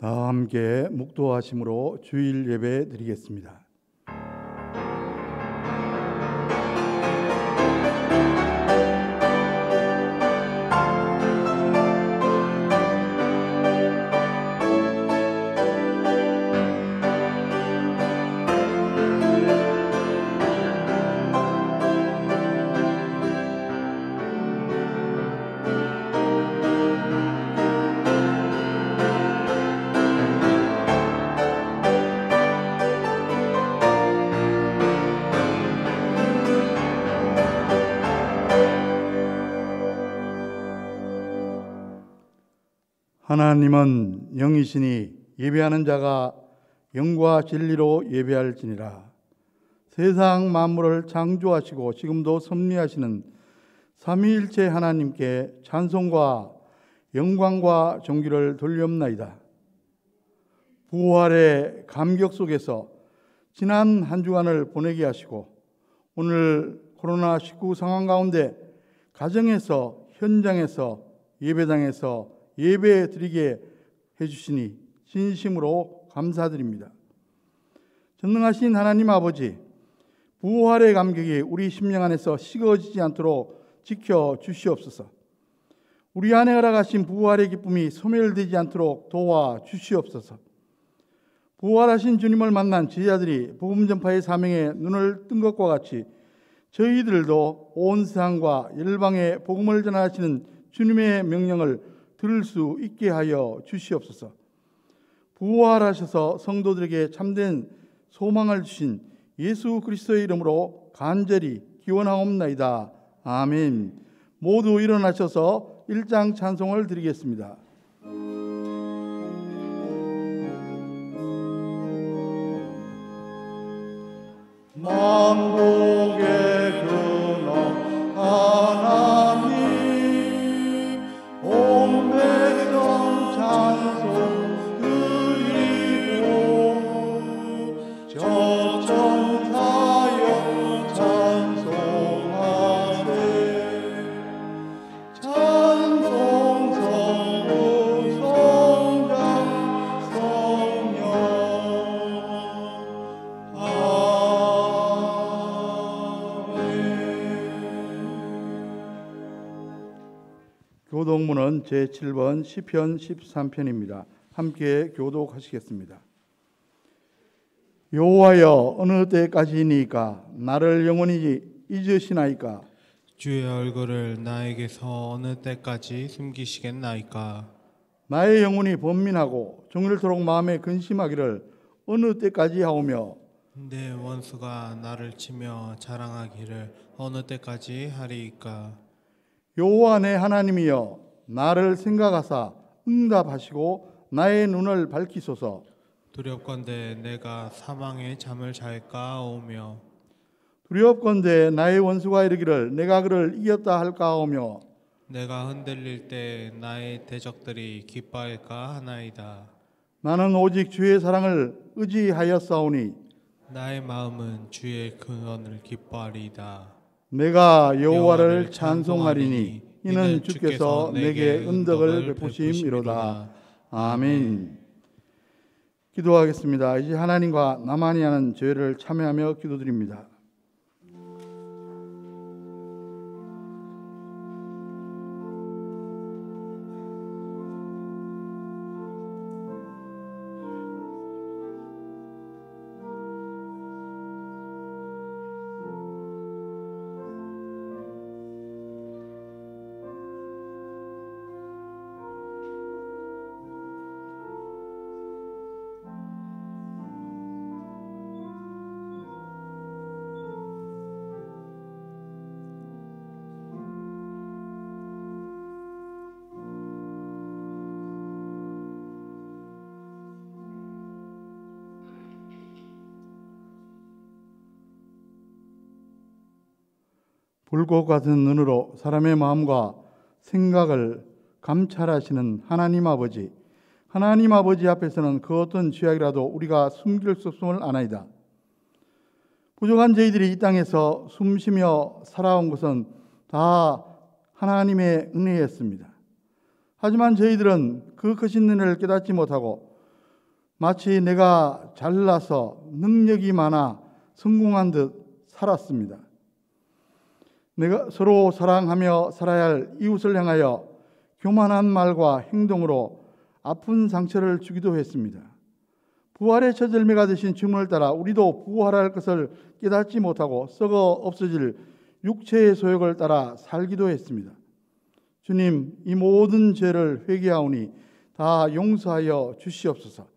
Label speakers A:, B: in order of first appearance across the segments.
A: 다 함께 묵도하심으로 주일 예배 드리겠습니다. 하나님은 영이시니 예배하는 자가 영과 진리로 예배할지니라. 세상 만물을 창조하시고 지금도 섭리하시는 삼위일체 하나님께 찬송과 영광과 존귀를 돌리옵나이다. 부활의 감격 속에서 지난 한 주간을 보내게 하시고 오늘 코로나19 상황 가운데 가정에서, 현장에서, 예배당에서 예배 드리게 해주시니 진심으로 감사드립니다. 전능하신 하나님 아버지, 부활의 감격이 우리 심령 안에서 식어지지 않도록 지켜주시옵소서. 우리 안에 허락하신 부활의 기쁨이 소멸되지 않도록 도와주시옵소서. 부활하신 주님을 만난 제자들이 복음 전파의 사명에 눈을 뜬 것과 같이 저희들도 온 세상과 열방에 복음을 전하시는 주님의 명령을 들을 수 있게 하여 주시옵소서. 부활하셔서 성도들에게 참된 소망을 주신 예수 그리스도의 이름으로 간절히 기원하옵나이다. 아멘. 모두 일어나셔서 1장 찬송을 드리겠습니다. 만복의 근원 하나님, 온 백성 찬송 드리고 저천사여 찬송하세. 찬송 성부 성자 성령 교독문은 제7번 시편 13편입니다. 함께 교독하시겠습니다. 여호와여, 어느 때까지이니까 나를 영원히 잊으시나이까?
B: 주의 얼굴을 나에게서 어느 때까지 숨기시겠나이까?
A: 나의 영혼이 번민하고 종일토록 마음에 근심하기를 어느 때까지 하오며,
B: 내 원수가 나를 치며 자랑하기를 어느 때까지 하리이까?
A: 여호와 내 하나님이여, 나를 생각하사 응답하시고 나의 눈을 밝히소서.
B: 두렵건대 내가 사망의 잠을 잘까 하오며,
A: 두렵건대 나의 원수가 이르기를 내가 그를 이겼다 할까 하오며,
B: 내가 흔들릴 때 나의 대적들이 기뻐할까 하나이다.
A: 나는 오직 주의 사랑을 의지하였사오니
B: 나의 마음은 주의 근원을 기뻐하리이다.
A: 내가 여호와를 찬송하리니 이는 주께서 내게 은덕을 베푸심이로다. 아멘. 기도하겠습니다. 이제 하나님과 나만이 하는 죄를 참여하며 기도드립니다. 불꽃 같은 눈으로 사람의 마음과 생각을 감찰하시는 하나님 아버지, 하나님 아버지 앞에서는 그 어떤 죄악이라도 우리가 숨길 수 없음을 아나이다. 부족한 저희들이 이 땅에서 숨쉬며 살아온 것은 다 하나님의 은혜였습니다. 하지만 저희들은 그 크신 은혜를 깨닫지 못하고 마치 내가 잘나서 능력이 많아 성공한 듯 살았습니다. 내가 서로 사랑하며 살아야 할 이웃을 향하여 교만한 말과 행동으로 아픈 상처를 주기도 했습니다. 부활의 첫 열매가 되신 주문을 따라 우리도 부활할 것을 깨닫지 못하고 썩어 없어질 육체의 소욕을 따라 살기도 했습니다. 주님, 이 모든 죄를 회개하오니 다 용서하여 주시옵소서.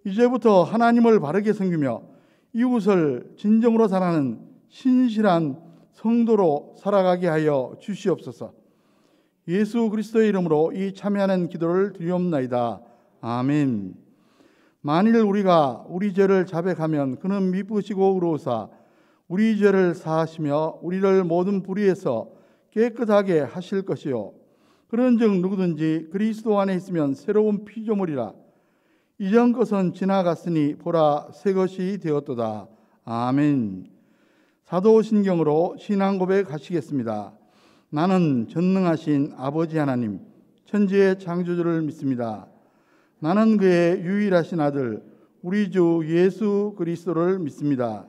A: 이제부터 하나님을 바르게 섬기며 이웃을 진정으로 사랑하는 신실한 성도로 살아가게 하여 주시옵소서. 예수 그리스도의 이름으로 이 참여하는 기도를 드리옵나이다. 아멘. 만일 우리가 우리 죄를 자백하면 그는 미쁘시고 의로우사 우리 죄를 사하시며 우리를 모든 불의에서 깨끗하게 하실 것이요 그런즉 누구든지 그리스도 안에 있으면 새로운 피조물이라 이전 것은 지나갔으니 보라 새 것이 되었도다. 아멘. 사도신경으로 신앙 고백하시겠습니다. 나는 전능하신 아버지 하나님 천지의 창조주를 믿습니다. 나는 그의 유일하신 아들 우리 주 예수 그리스도를 믿습니다.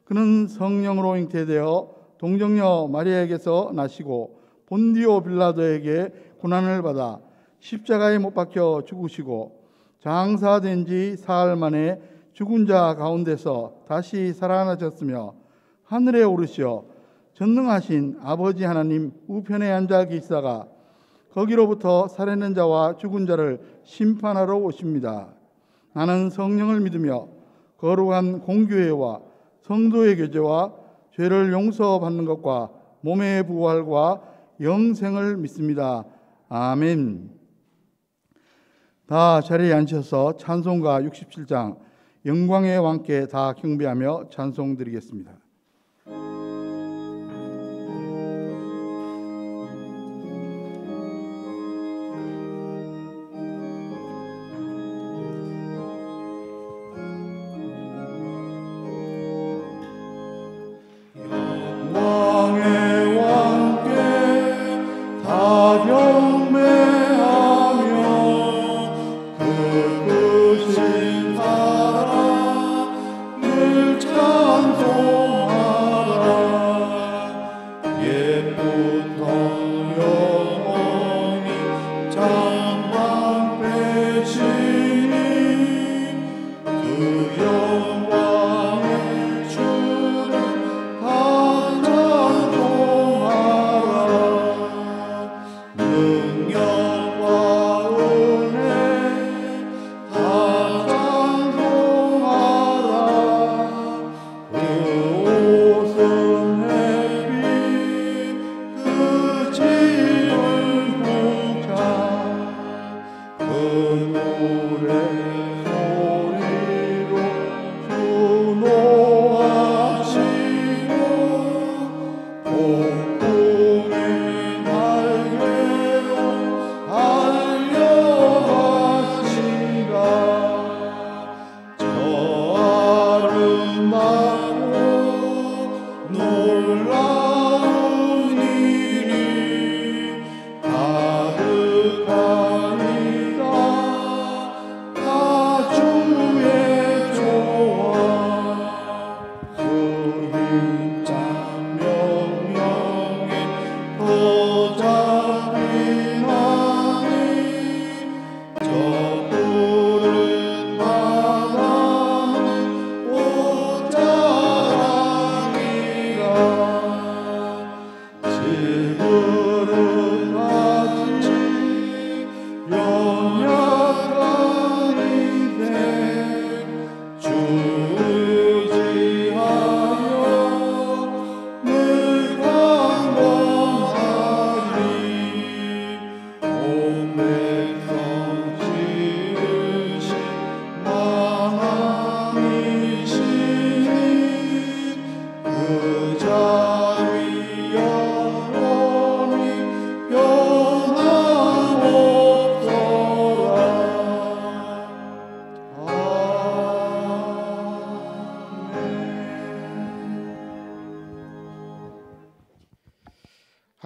A: 그는 성령으로 잉태되어 동정녀 마리아에게서 나시고 본디오 빌라도에게 고난을 받아 십자가에 못 박혀 죽으시고 장사된 지 사흘 만에 죽은 자 가운데서 다시 살아나셨으며 하늘에 오르시어 전능하신 아버지 하나님 우편에 앉아 계시다가 거기로부터 살아있는 자와 죽은 자를 심판하러 오십니다. 나는 성령을 믿으며 거룩한 공교회와 성도의 교제와 죄를 용서받는 것과 몸의 부활과 영생을 믿습니다. 아멘. 다 자리에 앉으셔서 찬송가 67장 영광의 왕께 다 경배하며 찬송 드리겠습니다.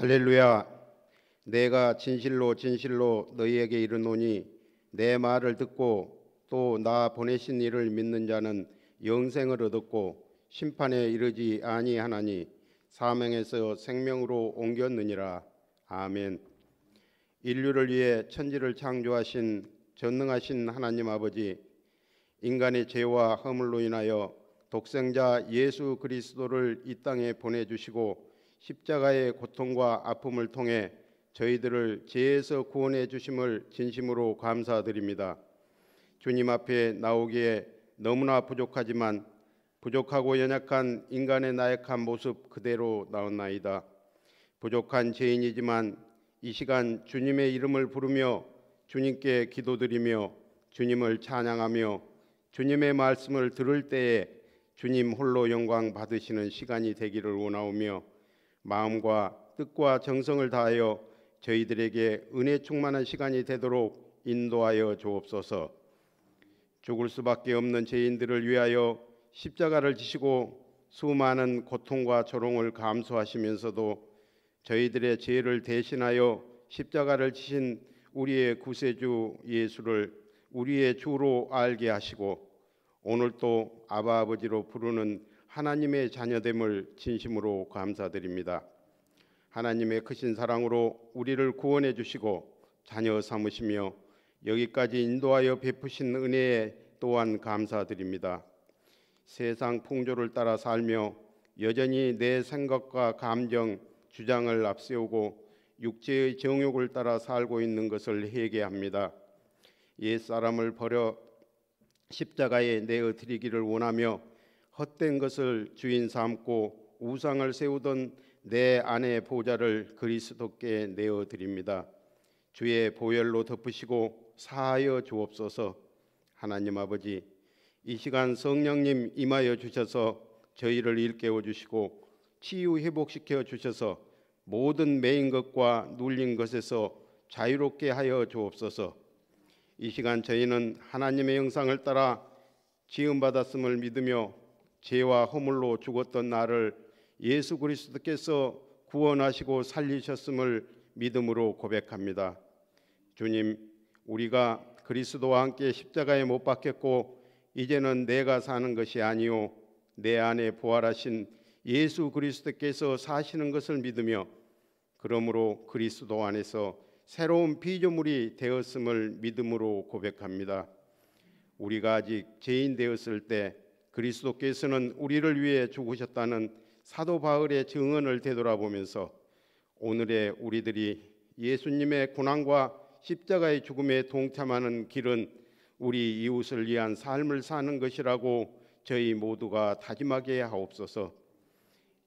C: 할렐루야. 내가 진실로 진실로 너희에게 이르노니 내 말을 듣고 또 나 보내신 이를 믿는 자는 영생을 얻었고 심판에 이르지 아니하나니 사망에서 생명으로 옮겼느니라. 아멘. 인류를 위해 천지를 창조하신 전능하신 하나님 아버지, 인간의 죄와 허물로 인하여 독생자 예수 그리스도를 이 땅에 보내주시고 십자가의 고통과 아픔을 통해 저희들을 죄에서 구원해 주심을 진심으로 감사드립니다. 주님 앞에 나오기에 너무나 부족하지만 부족하고 연약한 인간의 나약한 모습 그대로 나온나이다. 부족한 죄인이지만 이 시간 주님의 이름을 부르며 주님께 기도드리며 주님을 찬양하며 주님의 말씀을 들을 때에 주님 홀로 영광 받으시는 시간이 되기를 원하오며 마음과 뜻과 정성을 다하여 저희들에게 은혜 충만한 시간이 되도록 인도하여 주옵소서. 죽을 수밖에 없는 죄인들을 위하여 십자가를 지시고 수많은 고통과 조롱을 감수하시면서도 저희들의 죄를 대신하여 십자가를 지신 우리의 구세주 예수를 우리의 주로 알게 하시고 오늘 또 아바 아버지로 부르는 하나님의 자녀됨을 진심으로 감사드립니다. 하나님의 크신 사랑으로 우리를 구원해 주시고 자녀 삼으시며 여기까지 인도하여 베푸신 은혜에 또한 감사드립니다. 세상 풍조를 따라 살며 여전히 내 생각과 감정, 주장을 앞세우고 육체의 정욕을 따라 살고 있는 것을 회개합니다. 옛사람을 버려 십자가에 내어 드리기를 원하며 헛된 것을 주인 삼고 우상을 세우던 내 안의 보좌를 그리스도께 내어 드립니다. 주의 보혈로 덮으시고 사하여 주옵소서. 하나님 아버지, 이 시간 성령님 임하여 주셔서 저희를 일깨워 주시고 치유 회복시켜 주셔서 모든 매인 것과 눌린 것에서 자유롭게 하여 주옵소서. 이 시간 저희는 하나님의 형상을 따라 지음받았음을 믿으며 죄와 허물로 죽었던 나를 예수 그리스도께서 구원하시고 살리셨음을 믿음으로 고백합니다. 주님, 우리가 그리스도와 함께 십자가에 못 박혔고 이제는 내가 사는 것이 아니요 내 안에 부활하신 예수 그리스도께서 사시는 것을 믿으며 그러므로 그리스도 안에서 새로운 피조물이 되었음을 믿음으로 고백합니다. 우리가 아직 죄인 되었을 때 그리스도께서는 우리를 위해 죽으셨다는 사도 바울의 증언을 되돌아보면서 오늘의 우리들이 예수님의 고난과 십자가의 죽음에 동참하는 길은 우리 이웃을 위한 삶을 사는 것이라고 저희 모두가 다짐하게 하옵소서.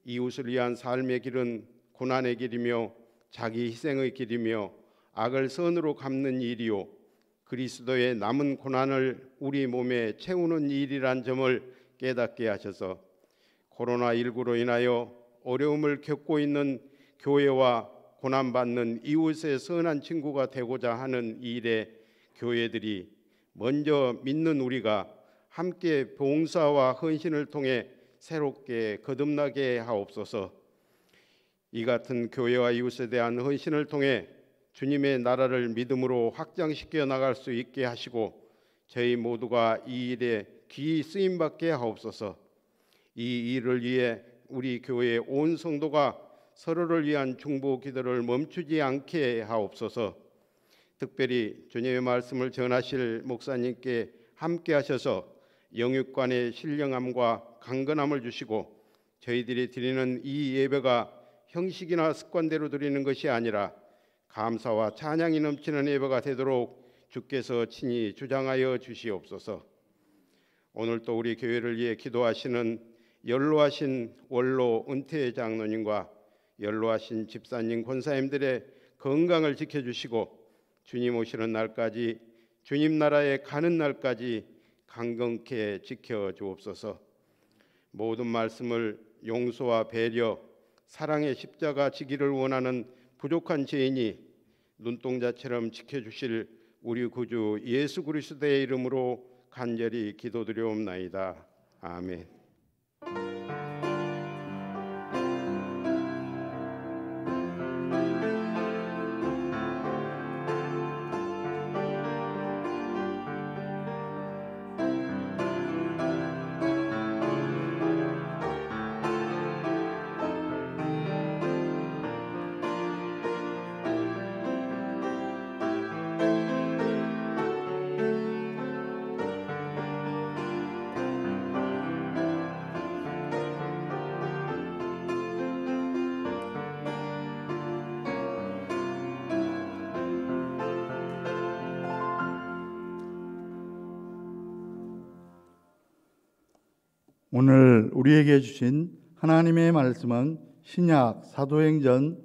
C: 이웃을 위한 삶의 길은 고난의 길이며 자기 희생의 길이며 악을 선으로 갚는 일이요 그리스도의 남은 고난을 우리 몸에 채우는 일이란 점을 깨닫게 하셔서 코로나19로 인하여 어려움을 겪고 있는 교회와 고난받는 이웃의 선한 친구가 되고자 하는 일에 교회들이 먼저 믿는 우리가 함께 봉사와 헌신을 통해 새롭게 거듭나게 하옵소서. 이 같은 교회와 이웃에 대한 헌신을 통해 주님의 나라를 믿음으로 확장시켜 나갈 수 있게 하시고 저희 모두가 이 일에 귀히 쓰임받게 하옵소서. 이 일을 위해 우리 교회의 온 성도가 서로를 위한 중보 기도를 멈추지 않게 하옵소서. 특별히 주님의 말씀을 전하실 목사님께 함께 하셔서 영육간의 신령함과 강건함을 주시고 저희들이 드리는 이 예배가 형식이나 습관대로 드리는 것이 아니라 감사와 찬양이 넘치는 예배가 되도록 주께서 친히 주장하여 주시옵소서. 오늘 또 우리 교회를 위해 기도하시는 연로하신 원로 은퇴 장로님과 연로하신 집사님 권사님들의 건강을 지켜주시고 주님 오시는 날까지 주님 나라에 가는 날까지 강건케 지켜주옵소서. 모든 말씀을 용서와 배려, 사랑의 십자가 지기를 원하는 부족한 죄인이 눈동자처럼 지켜주실 우리 구주 예수 그리스도의 이름으로 간절히 기도드리옵나이다. 아멘.
A: 오늘 우리에게 주신 하나님의 말씀은 신약 사도행전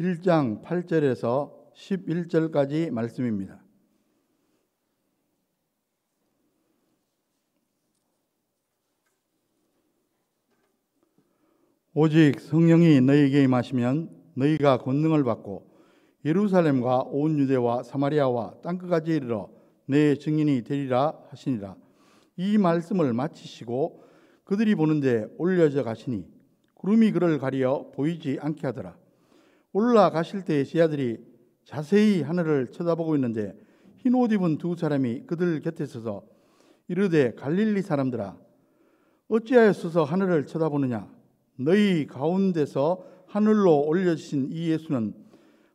A: 1장 8절에서 11절까지 말씀입니다. 오직 성령이 너희에게 임하시면 너희가 권능을 받고 예루살렘과 온 유대와 사마리아와 땅끝까지 이르러 내 증인이 되리라 하시니라. 이 말씀을 마치시고 그들이 보는데 올려져 가시니 구름이 그를 가리어 보이지 않게 하더라. 올라가실 때에 제자들이 자세히 하늘을 쳐다보고 있는데 흰 옷 입은 두 사람이 그들 곁에 서서 이르되 갈릴리 사람들아 어찌하여 서서 하늘을 쳐다보느냐. 너희 가운데서 하늘로 올려주신 이 예수는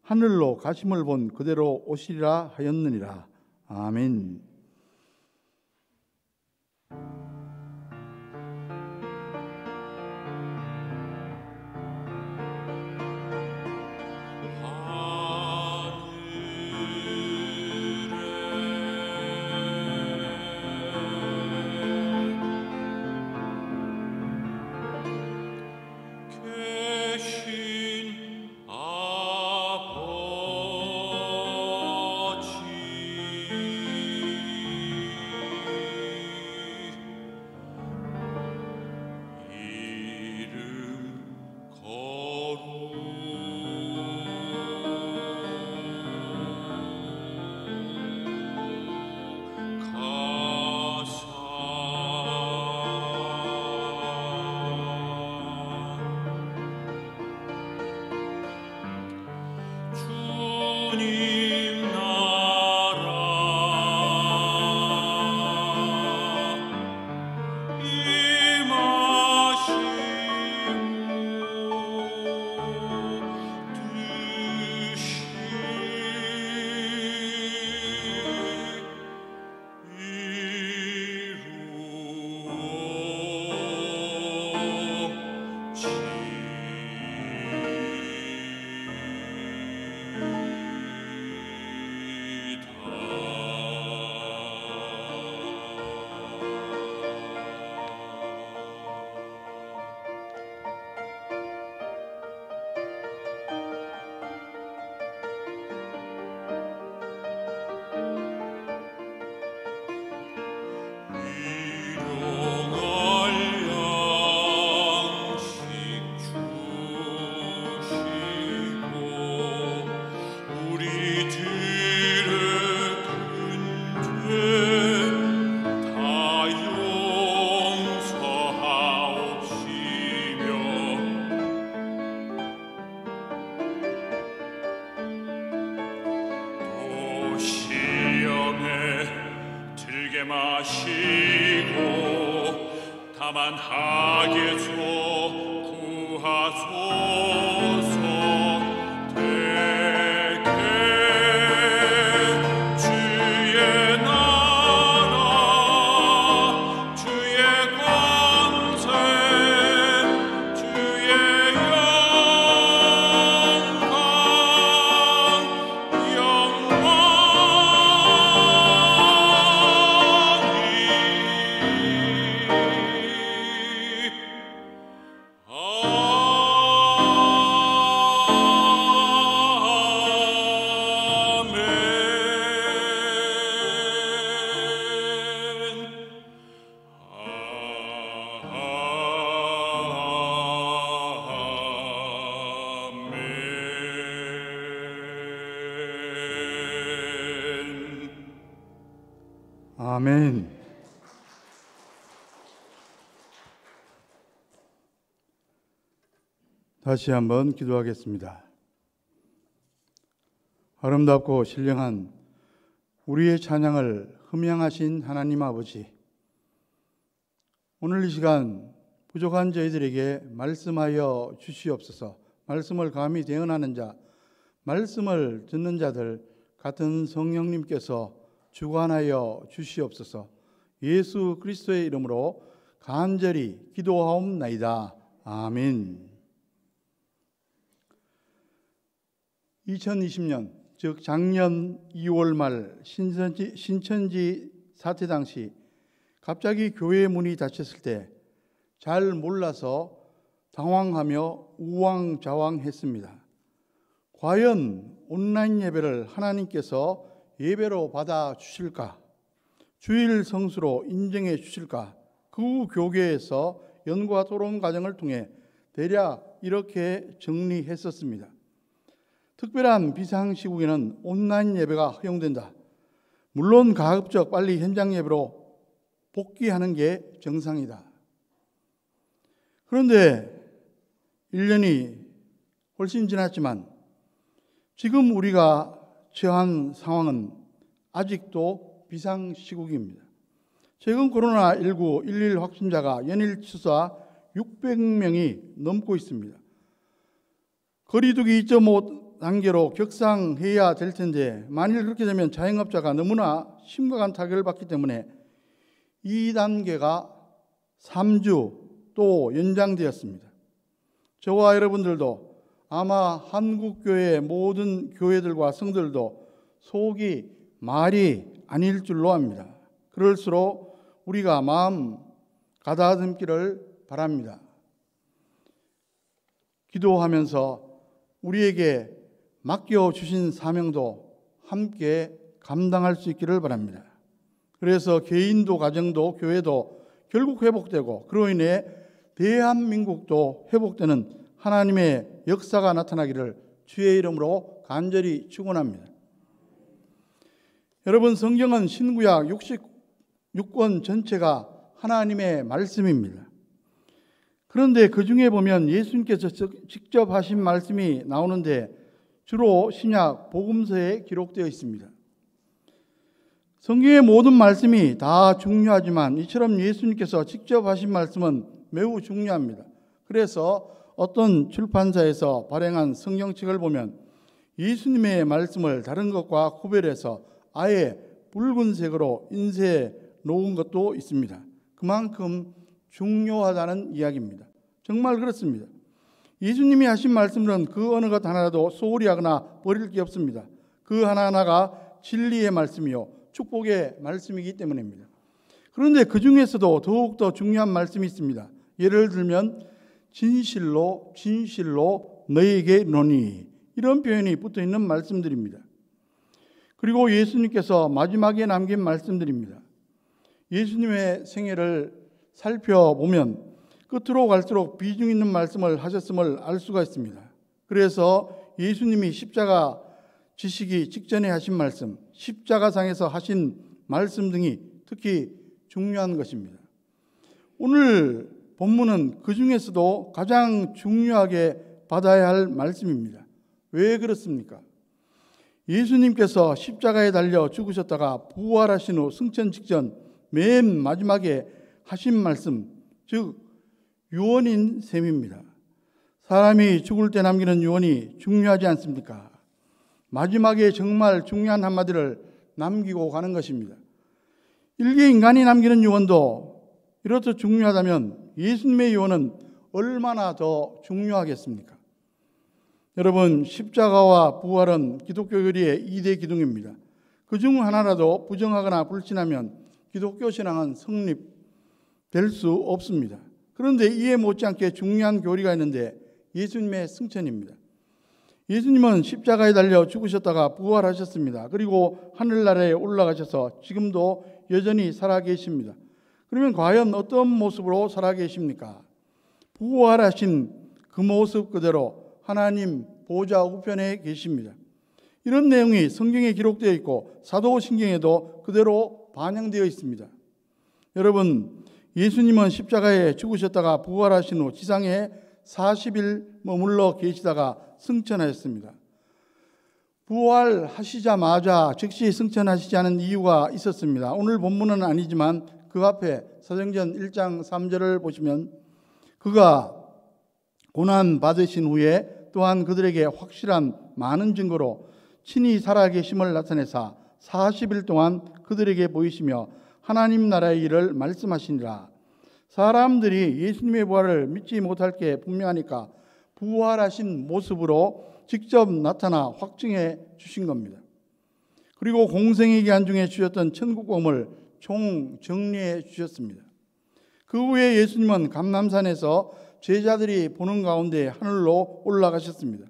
A: 하늘로 가심을 본 그대로 오시리라 하였느니라. 아멘.
D: 마시고 다만 하게서 구하소서. 대개 주의 나라 주의 권세 주의
A: 아멘. 다시 한번 기도하겠습니다. 아름답고 신령한 우리의 찬양을 흠양하신 하나님 아버지, 오늘 이 시간 부족한 저희들에게 말씀하여 주시옵소서. 말씀을 감히 대언하는 자, 말씀을 듣는 자들 같은 성령님께서 주관하여 주시옵소서. 예수 그리스도의 이름으로 간절히 기도하옵나이다. 아멘. 2020년 즉 작년 2월 말 신천지 사태 당시 갑자기 교회 문이 닫혔을 때 잘 몰라서 당황하며 우왕좌왕했습니다. 과연 온라인 예배를 하나님께서 예배로 받아 주실까? 주일 성수로 인정해 주실까? 그 교계에서 연구와 토론 과정을 통해 대략 이렇게 정리했었습니다. 특별한 비상시국에는 온라인 예배가 허용된다. 물론 가급적 빨리 현장 예배로 복귀하는 게 정상이다. 그런데 1년이 훨씬 지났지만 지금 우리가 처한 상황은 아직도 비상시국입니다. 최근 코로나19 11 확진자가 연일 추사 600명이 넘고 있습니다. 거리두기 2.5 단계로 격상해야 될 텐데 만일 그렇게 되면 자영업자가 너무나 심각한 타격을 받기 때문에 2단계가 3주 또 연장되었습니다. 저와 여러분들도 아마 한국교회 모든 교회들과 성들도 속이 말이 아닐 줄로 압니다. 그럴수록 우리가 마음 가다듬기를 바랍니다. 기도하면서 우리에게 맡겨주신 사명도 함께 감당할 수 있기를 바랍니다. 그래서 개인도 가정도 교회도 결국 회복되고 그로 인해 대한민국도 회복되는 하나님의 역사가 나타나기를 주의 이름으로 간절히 축원합니다. 여러분, 성경은 신구약 66권 전체가 하나님의 말씀입니다. 그런데 그 중에 보면 예수님께서 직접 하신 말씀이 나오는데 주로 신약 복음서에 기록되어 있습니다. 성경의 모든 말씀이 다 중요하지만 이처럼 예수님께서 직접 하신 말씀은 매우 중요합니다. 그래서 어떤 출판사에서 발행한 성경책을 보면 예수님의 말씀을 다른 것과 구별해서 아예 붉은색으로 인쇄해 놓은 것도 있습니다. 그만큼 중요하다는 이야기입니다. 정말 그렇습니다. 예수님이 하신 말씀은 그 어느 것 하나라도 소홀히 하거나 버릴 게 없습니다. 그 하나하나가 진리의 말씀이요 축복의 말씀이기 때문입니다. 그런데 그 중에서도 더욱더 중요한 말씀이 있습니다. 예를 들면 진실로 너희에게 이르노니 이런 표현이 붙어있는 말씀들입니다. 그리고 예수님께서 마지막에 남긴 말씀들입니다. 예수님의 생애를 살펴보면 끝으로 갈수록 비중 있는 말씀을 하셨음을 알 수가 있습니다. 그래서 예수님이 십자가 지시기 직전에 하신 말씀, 십자가상에서 하신 말씀 등이 특히 중요한 것입니다. 오늘 본문은 그 중에서도 가장 중요하게 받아야 할 말씀입니다. 왜 그렇습니까? 예수님께서 십자가에 달려 죽으셨다가 부활하신 후 승천 직전 맨 마지막에 하신 말씀, 즉 유언인 셈입니다. 사람이 죽을 때 남기는 유언이 중요하지 않습니까? 마지막에 정말 중요한 한마디를 남기고 가는 것입니다. 일개 인간이 남기는 유언도 이렇듯 중요하다면 예수님의 유언은 얼마나 더 중요하겠습니까? 여러분, 십자가와 부활은 기독교 교리의 2대 기둥입니다. 그중 하나라도 부정하거나 불신하면 기독교 신앙은 성립될 수 없습니다. 그런데 이에 못지않게 중요한 교리가 있는데 예수님의 승천입니다. 예수님은 십자가에 달려 죽으셨다가 부활하셨습니다. 그리고 하늘나라에 올라가셔서 지금도 여전히 살아계십니다. 그러면 과연 어떤 모습으로 살아계십니까? 부활하신 그 모습 그대로 하나님 보좌 우편에 계십니다. 이런 내용이 성경에 기록되어 있고 사도신경에도 그대로 반영되어 있습니다. 여러분, 예수님은 십자가에 죽으셨다가 부활하신 후 지상에 40일 머물러 계시다가 승천하셨습니다. 부활하시자마자 즉시 승천하시지 않은 이유가 있었습니다. 오늘 본문은 아니지만 그 앞에 사도행전 1장 3절을 보시면 그가 고난 받으신 후에 또한 그들에게 확실한 많은 증거로 친히 살아계심을 나타내사 40일 동안 그들에게 보이시며 하나님 나라의 일을 말씀하시니라. 사람들이 예수님의 부활을 믿지 못할 게 분명하니까 부활하신 모습으로 직접 나타나 확증해 주신 겁니다. 그리고 공생의 기간 중에 주셨던 천국복음을 총 정리해 주셨습니다. 그 후에 예수님은 감람산에서 제자들이 보는 가운데 하늘로 올라가셨습니다.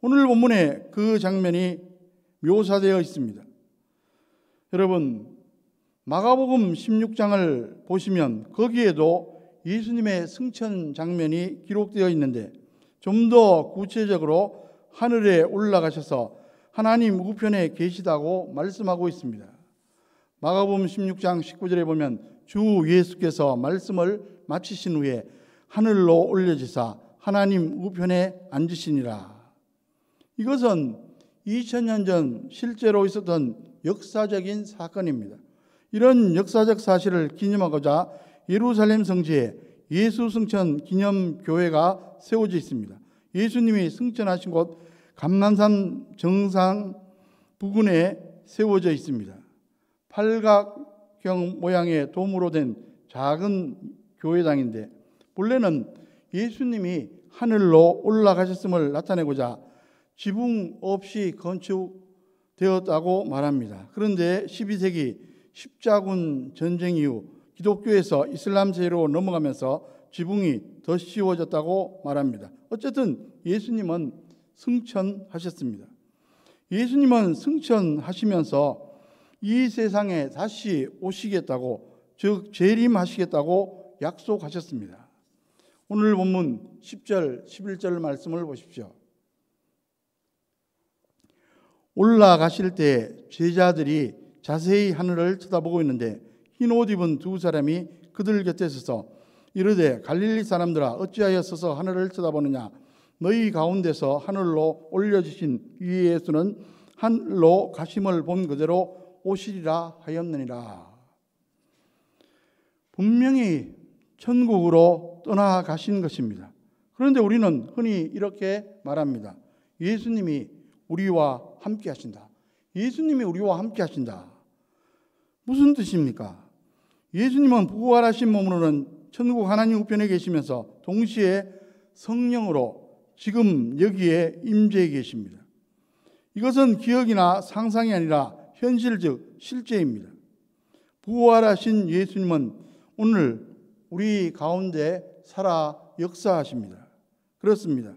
A: 오늘 본문에 그 장면이 묘사되어 있습니다. 여러분, 마가복음 16장을 보시면 거기에도 예수님의 승천 장면이 기록되어 있는데 좀 더 구체적으로 하늘에 올라가셔서 하나님 우편에 계시다고 말씀하고 있습니다. 마가복음 16장 19절에 보면 주 예수께서 말씀을 마치신 후에 하늘로 올려지사 하나님 우편에 앉으시니라. 이것은 2000년 전 실제로 있었던 역사적인 사건입니다. 이런 역사적 사실을 기념하고자 예루살렘 성지에 예수 승천 기념교회가 세워져 있습니다. 예수님이 승천하신 곳 감람산 정상 부근에 세워져 있습니다. 팔각형 모양의 도무로 된 작은 교회당인데 본래는 예수님이 하늘로 올라가셨음을 나타내고자 지붕 없이 건축되었다고 말합니다. 그런데 12세기 십자군 전쟁 이후 기독교에서 이슬람 세계로 넘어가면서 지붕이 더 씌워졌다고 말합니다. 어쨌든 예수님은 승천하셨습니다. 예수님은 승천하시면서 이 세상에 다시 오시겠다고, 즉 재림하시겠다고 약속하셨습니다. 오늘 본문 10절, 11절 말씀을 보십시오. 올라가실 때 제자들이 자세히 하늘을 쳐다보고 있는데 흰 옷 입은 두 사람이 그들 곁에 서서 이르되 갈릴리 사람들아 어찌하여 서서 하늘을 쳐다보느냐 너희 가운데서 하늘로 올려주신 이 예수는 하늘로 가심을 본 그대로 오시리라 하였느니라. 분명히 천국으로 떠나가신 것입니다. 그런데 우리는 흔히 이렇게 말합니다. 예수님이 우리와 함께 하신다. 예수님이 우리와 함께 하신다. 무슨 뜻입니까? 예수님은 부활하신 몸으로는 천국 하나님 우편에 계시면서 동시에 성령으로 지금 여기에 임재해 계십니다. 이것은 기억이나 상상이 아니라 현실적 실제입니다. 부활하신 예수님은 오늘 우리 가운데 살아 역사하십니다. 그렇습니다.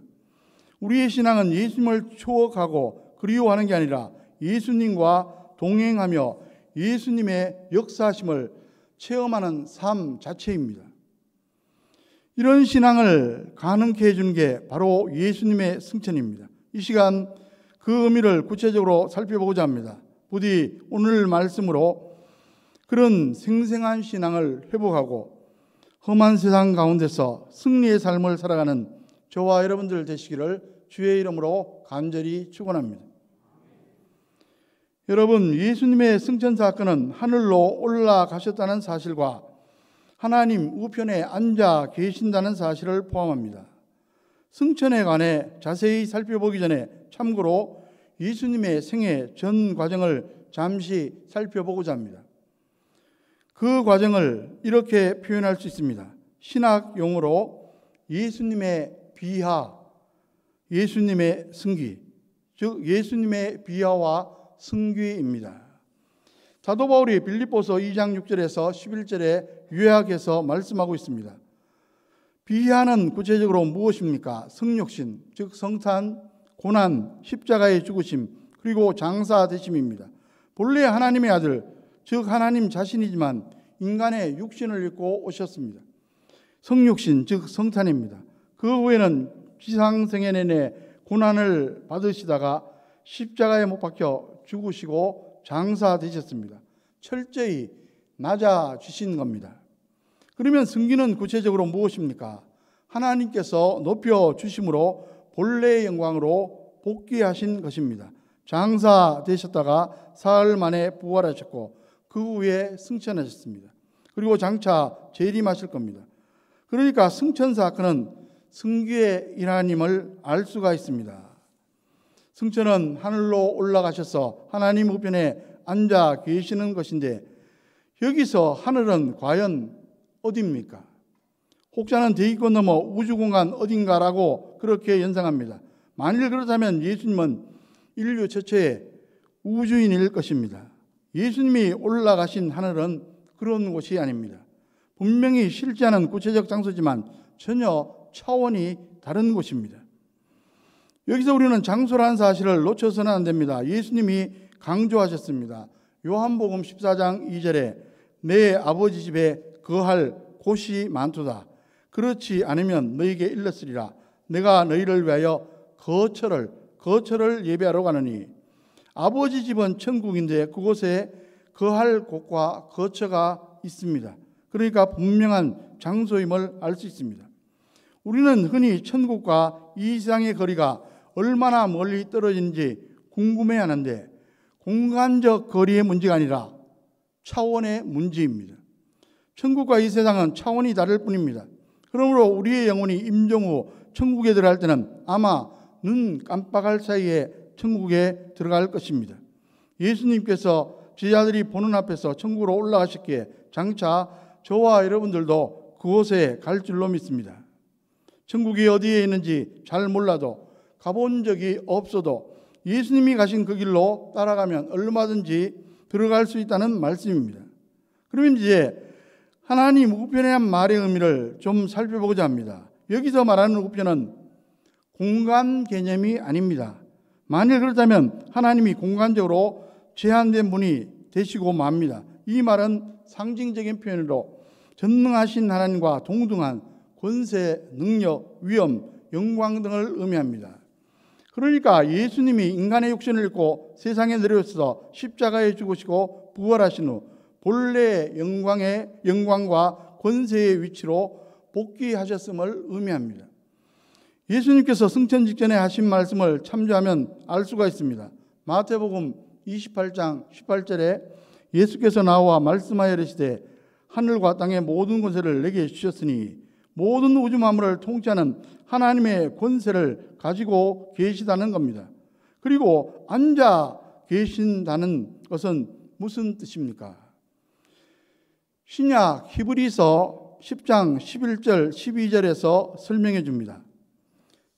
A: 우리의 신앙은 예수님을 추억하고 그리워하는 게 아니라 예수님과 동행하며 예수님의 역사하심을 체험하는 삶 자체입니다. 이런 신앙을 가능케 해준 게 바로 예수님의 승천입니다. 이 시간 그 의미를 구체적으로 살펴보고자 합니다. 부디 오늘 말씀으로 그런 생생한 신앙을 회복하고 험한 세상 가운데서 승리의 삶을 살아가는 저와 여러분들 되시기를 주의 이름으로 간절히 축원합니다. 여러분, 예수님의 승천 사건은 하늘로 올라가셨다는 사실과 하나님 우편에 앉아 계신다는 사실을 포함합니다. 승천에 관해 자세히 살펴보기 전에 참고로 예수님의 생애 전 과정을 잠시 살펴보고자 합니다. 그 과정을 이렇게 표현할 수 있습니다. 신학 용어로 예수님의 비하, 예수님의 승기, 즉 예수님의 비하와 승귀입니다. 사도 바울이 빌립보서 2장 6절에서 11절에 요약해서 말씀하고 있습니다. 비하는 구체적으로 무엇입니까? 성육신, 즉 성탄, 고난, 십자가의 죽으심, 그리고 장사 되심입니다. 본래 하나님의 아들, 즉 하나님 자신이지만 인간의 육신을 입고 오셨습니다. 성육신, 즉 성탄입니다. 그 후에는 지상생애 내내 고난을 받으시다가 십자가에 못 박혀 죽으시고 장사되셨습니다. 철저히 낮아지신 겁니다. 그러면 승기는 구체적으로 무엇입니까? 하나님께서 높여주심으로 본래의 영광으로 복귀하신 것입니다. 장사되셨다가 사흘 만에 부활하셨고 그 후에 승천하셨습니다. 그리고 장차 재림하실 겁니다. 그러니까 승천 사건은 승기의 일환임을 알 수가 있습니다. 승천은 하늘로 올라가셔서 하나님 우편에 앉아 계시는 것인데 여기서 하늘은 과연 어디입니까? 혹자는 대기권 넘어 우주공간 어딘가라고 그렇게 연상합니다. 만일 그렇다면 예수님은 인류 최초의 우주인일 것입니다. 예수님이 올라가신 하늘은 그런 곳이 아닙니다. 분명히 실제하는 구체적 장소지만 전혀 차원이 다른 곳입니다. 여기서 우리는 장소라는 사실을 놓쳐서는 안 됩니다. 예수님이 강조하셨습니다. 요한복음 14장 2절에 내 아버지 집에 거할 곳이 많도다. 그렇지 않으면 너희에게 일렀으리라. 내가 너희를 위하여 거처를 예배하러 가느니. 아버지 집은 천국인데 그곳에 거할 곳과 거처가 있습니다. 그러니까 분명한 장소임을 알 수 있습니다. 우리는 흔히 천국과 이 세상의 거리가 얼마나 멀리 떨어지는지 궁금해하는데 공간적 거리의 문제가 아니라 차원의 문제입니다. 천국과 이 세상은 차원이 다를 뿐입니다. 그러므로 우리의 영혼이 임종 후 천국에 들어갈 때는 아마 눈 깜빡할 사이에 천국에 들어갈 것입니다. 예수님께서 제자들이 보는 앞에서 천국으로 올라가셨기에 장차 저와 여러분들도 그곳에 갈 줄로 믿습니다. 천국이 어디에 있는지 잘 몰라도 가본 적이 없어도 예수님이 가신 그 길로 따라가면 얼마든지 들어갈 수 있다는 말씀입니다. 그러면 이제 하나님 우편에 한 말의 의미를 좀 살펴보고자 합니다. 여기서 말하는 우편은 공간 개념이 아닙니다. 만일 그렇다면 하나님이 공간적으로 제한된 분이 되시고 맙니다. 이 말은 상징적인 표현으로 전능하신 하나님과 동등한 권세, 능력, 위엄, 영광 등을 의미합니다. 그러니까 예수님이 인간의 육신을 입고 세상에 내려오셔서 십자가에 죽으시고 부활하신 후 본래의 영광과 권세의 위치로 복귀하셨음을 의미합니다. 예수님께서 승천 직전에 하신 말씀을 참조하면 알 수가 있습니다. 마태복음 28장 18절에 예수께서 나와 말씀하여 이르시되 하늘과 땅의 모든 권세를 내게 주셨으니 모든 우주 만물을 통치하는 하나님의 권세를 가지고 계시다는 겁니다. 그리고 앉아 계신다는 것은 무슨 뜻입니까? 신약 히브리서 10장 11절 12절에서 설명해 줍니다.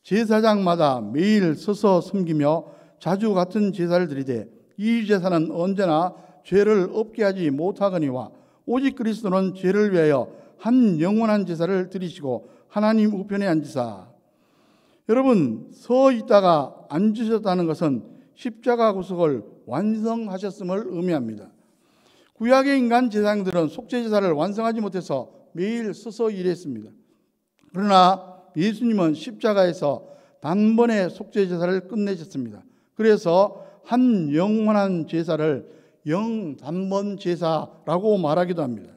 A: 제사장마다 매일 서서 섬기며 자주 같은 제사를 드리되 이 제사는 언제나 죄를 없게 하지 못하거니와 오직 그리스도는 죄를 위하여 한 영원한 제사를 드리시고 하나님 우편에 앉으사. 여러분, 서 있다가 앉으셨다는 것은 십자가 구속을 완성하셨음을 의미합니다. 구약의 인간 제사장들은 속죄 제사를 완성하지 못해서 매일 서서 일했습니다. 그러나 예수님은 십자가에서 단번에 속죄 제사를 끝내셨습니다. 그래서 한 영원한 제사를 영단번 제사라고 말하기도 합니다.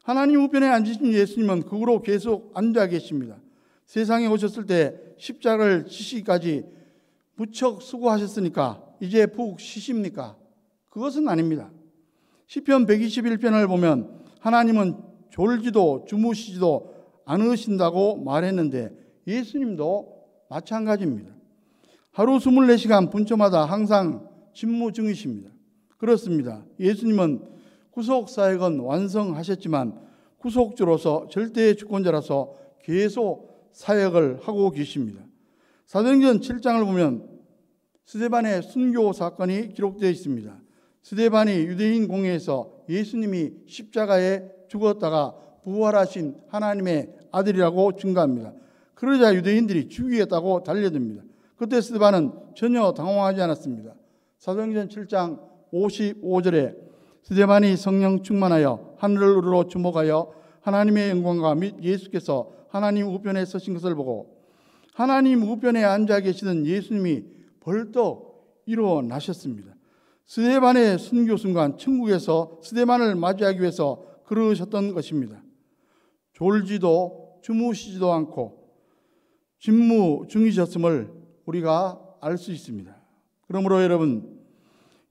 A: 하나님 우편에 앉으신 예수님은 그 후로 계속 앉아 계십니다. 세상에 오셨을 때 십자가를 지시기까지 무척 수고하셨으니까 이제 푹 쉬십니까? 그것은 아닙니다. 시편 121편을 보면 하나님은 졸지도 주무시지도 않으신다고 말했는데 예수님도 마찬가지입니다. 하루 24시간 분초마다 항상 직무 중이십니다. 그렇습니다. 예수님은 구속사역은 완성하셨지만 구속주로서 절대의 주권자라서 계속 사역을 하고 계십니다. 사도행전 7장을 보면 스데반의 순교 사건이 기록되어 있습니다. 스데반이 유대인 공회에서 예수님이 십자가에 죽었다가 부활하신 하나님의 아들이라고 증거합니다. 그러자 유대인들이 죽이겠다고 달려듭니다. 그때 스데반은 전혀 당황하지 않았습니다. 사도행전 7장 55절에 스데반이 성령 충만하여 하늘을 우러러 주목하여 하나님의 영광과 및 예수께서 하나님 우편에 서신 것을 보고 하나님 우편에 앉아 계시던 예수님이 벌떡 일어나셨습니다. 스데반의 순교 순간 천국에서 스데반을 맞이하기 위해서 그러셨던 것입니다. 졸지도 주무시지도 않고 직무 중이셨음을 우리가 알 수 있습니다. 그러므로 여러분,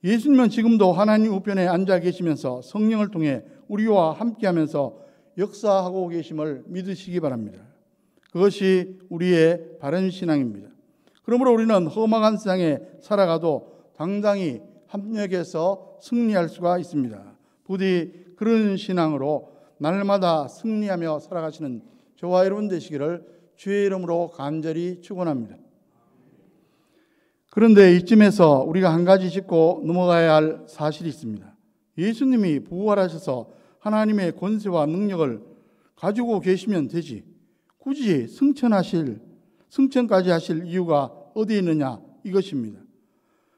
A: 예수님은 지금도 하나님 우편에 앉아 계시면서 성령을 통해 우리와 함께하면서 역사하고 계심을 믿으시기 바랍니다. 그것이 우리의 바른 신앙입니다. 그러므로 우리는 험악한 세상에 살아가도 당당히 합력해서 승리할 수가 있습니다. 부디 그런 신앙으로 날마다 승리하며 살아가시는 저와 여러분 되시기를 주의 이름으로 간절히 축원합니다. 그런데 이쯤에서 우리가 한 가지 짚고 넘어가야 할 사실이 있습니다. 예수님이 부활하셔서 하나님의 권세와 능력을 가지고 계시면 되지 굳이 승천까지 하실 이유가 어디에 있느냐 이것입니다.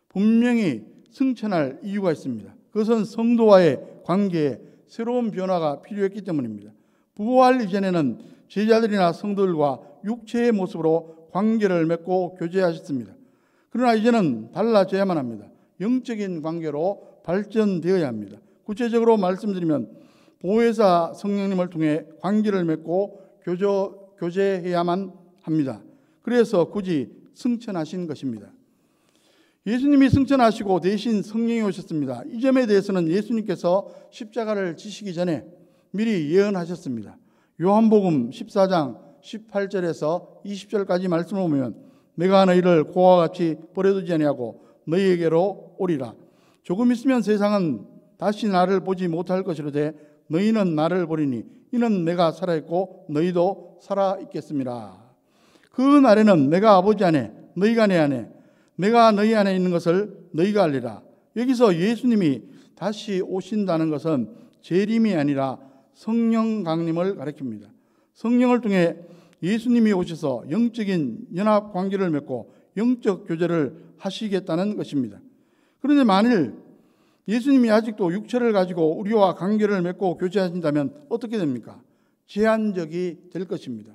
A: 분명히 승천할 이유가 있습니다. 그것은 성도와의 관계에 새로운 변화가 필요했기 때문입니다. 부활 이전에는 제자들이나 성도들과 육체의 모습으로 관계를 맺고 교제하셨습니다. 그러나 이제는 달라져야만 합니다. 영적인 관계로 발전되어야 합니다. 구체적으로 말씀드리면 보혜사 성령님을 통해 관계를 맺고 교제해야만 합니다. 그래서 굳이 승천하신 것입니다. 예수님이 승천하시고 대신 성령이 오셨습니다. 이 점에 대해서는 예수님께서 십자가를 지시기 전에 미리 예언하셨습니다. 요한복음 14장 18절에서 20절까지 말씀을 보면 내가 너희를 고와 같이 버려두지 아니하고 너희에게로 오리라. 조금 있으면 세상은 다시 나를 보지 못할 것이로되 너희는 나를 보리니 이는 내가 살아있고 너희도 살아있겠습니다. 그 날에는 내가 아버지 안에 너희가 내 안에 내가 너희 안에 있는 것을 너희가 알리라. 여기서 예수님이 다시 오신다는 것은 재림이 아니라 성령 강림을 가리킵니다. 성령을 통해 예수님이 오셔서 영적인 연합 관계를 맺고 영적 교제를 하시겠다는 것입니다. 그런데 만일 예수님이 아직도 육체를 가지고 우리와 관계를 맺고 교제하신다면 어떻게 됩니까? 제한적이 될 것입니다.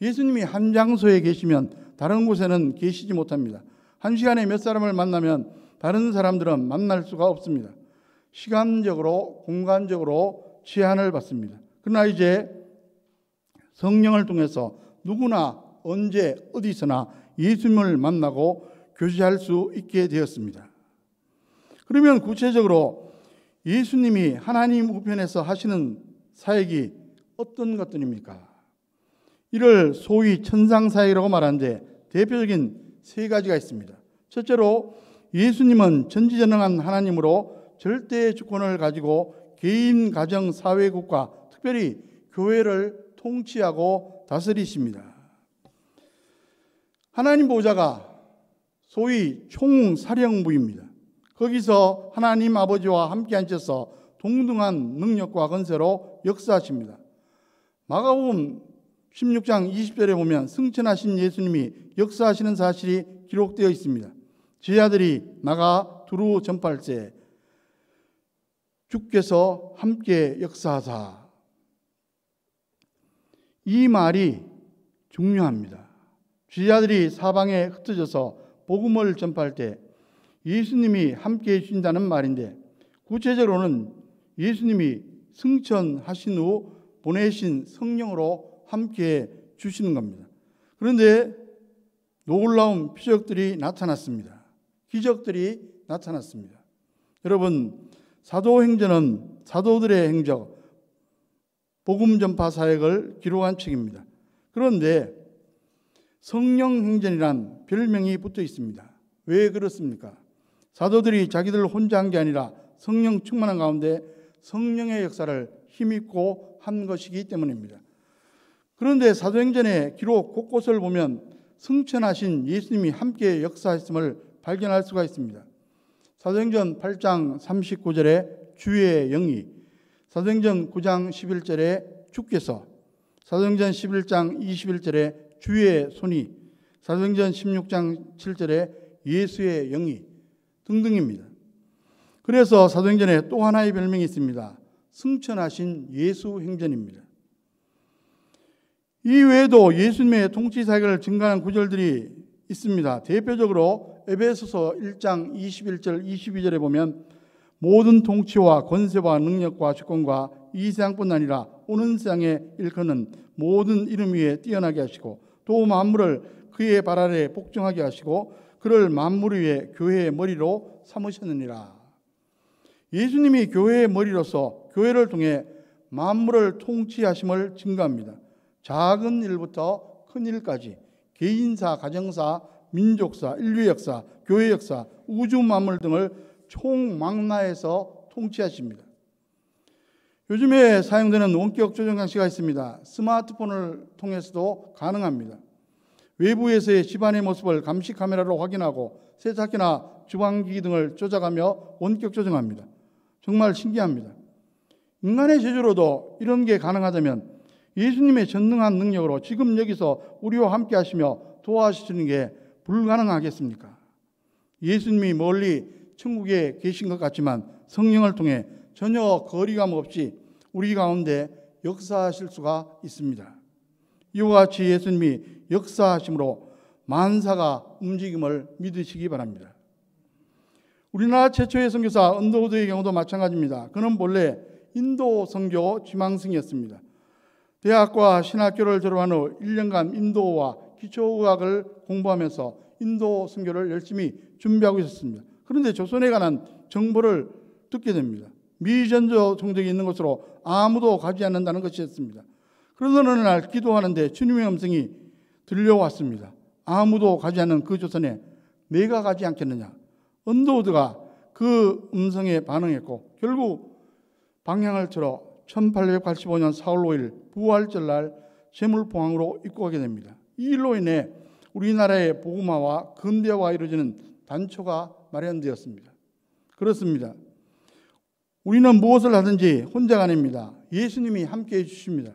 A: 예수님이 한 장소에 계시면 다른 곳에는 계시지 못합니다. 한 시간에 몇 사람을 만나면 다른 사람들은 만날 수가 없습니다. 시간적으로 공간적으로 제한을 받습니다. 그러나 이제 성령을 통해서 누구나 언제 어디서나 예수님을 만나고 교제할 수 있게 되었습니다. 그러면 구체적으로 예수님이 하나님 우편에서 하시는 사역이 어떤 것들입니까? 이를 소위 천상사역이라고 말하는데 대표적인 세 가지가 있습니다. 첫째로 예수님은 전지전능한 하나님으로 절대 주권을 가지고 개인, 가정, 사회, 국가, 특별히 교회를 통치하고 다스리십니다. 하나님 보좌가 소위 총사령부입니다. 거기서 하나님 아버지와 함께 앉아서 동등한 능력과 권세로 역사하십니다. 마가복음 16장 20절에 보면 승천하신 예수님이 역사하시는 사실이 기록되어 있습니다. 제자들이 나가 두루 전파할 때 주께서 함께 역사하사. 이 말이 중요합니다. 제자들이 사방에 흩어져서 복음을 전파할 때 예수님이 함께 해주신다는 말인데 구체적으로는 예수님이 승천하신 후 보내신 성령으로 함께 주시는 겁니다. 그런데 놀라운 표적들이 나타났습니다. 기적들이 나타났습니다. 여러분, 사도행전은 사도들의 행적, 복음 전파 사역을 기록한 책입니다. 그런데 성령행전이란 별명이 붙어 있습니다. 왜 그렇습니까? 사도들이 자기들 혼자 한 게 아니라 성령 충만한 가운데 성령의 역사를 힘입고 한 것이기 때문입니다. 그런데 사도행전의 기록 곳곳을 보면 승천하신 예수님이 함께 역사했음을 발견할 수가 있습니다. 사도행전 8장 39절에 주의 영이, 사도행전 9장 11절에 주께서, 사도행전 11장 21절에 주의 손이, 사도행전 16장 7절에 예수의 영이 등등입니다. 그래서 사도행전에 또 하나의 별명이 있습니다. 승천하신 예수 행전입니다. 이 외에도 예수님의 통치 사역을 증가하는 구절들이 있습니다. 대표적으로 에베소서 1장 21절 22절에 보면 모든 통치와 권세와 능력과 주권과 이 세상뿐 아니라 오는 세상에 일컫는 모든 이름 위에 뛰어나게 하시고 또 만물을 그의 발 아래 복종하게 하시고 그를 만물 위에 교회의 머리로 삼으셨느니라. 예수님이 교회의 머리로서 교회를 통해 만물을 통치하심을 증거합니다. 작은 일부터 큰 일까지 개인사, 가정사, 민족사, 인류 역사, 교회 역사, 우주 만물 등을 총망라해서 통치하십니다. 요즘에 사용되는 원격 조정 장치가 있습니다. 스마트폰을 통해서도 가능합니다. 외부에서의 집안의 모습을 감시 카메라로 확인하고 세탁기나 주방기기 등을 조작하며 원격 조정합니다. 정말 신기합니다. 인간의 재주로도 이런 게 가능하다면 예수님의 전능한 능력으로 지금 여기서 우리와 함께 하시며 도와주시는 게 불가능하겠습니까? 예수님이 멀리 천국에 계신 것 같지만 성령을 통해 전혀 거리감 없이 우리 가운데 역사하실 수가 있습니다. 이와 같이 예수님이 역사하심으로 만사가 움직임을 믿으시기 바랍니다. 우리나라 최초의 선교사 언더우드의 경우도 마찬가지입니다. 그는 본래 인도 선교 지망생이었습니다. 대학과 신학교를 졸업한 후 1년간 인도와 기초의학을 공부하면서 인도 선교를 열심히 준비하고 있었습니다. 그런데 조선에 관한 정보를 듣게 됩니다. 미전도 종족이 있는 곳으로 아무도 가지 않는다는 것이었습니다. 그러던 어느 날 기도하는데 주님의 음성이 들려왔습니다. 아무도 가지 않는 그 조선에 내가 가지 않겠느냐. 언더우드가 그 음성에 반응했고 결국 방향을 틀어 1885년 4월 5일 부활절날 제물포항으로 입국하게 됩니다. 이 일로 인해 우리나라의 복음화와 근대화가 이루어지는 단초가 마련되었습니다. 그렇습니다. 우리는 무엇을 하든지 혼자가 아닙니다. 예수님이 함께해 주십니다.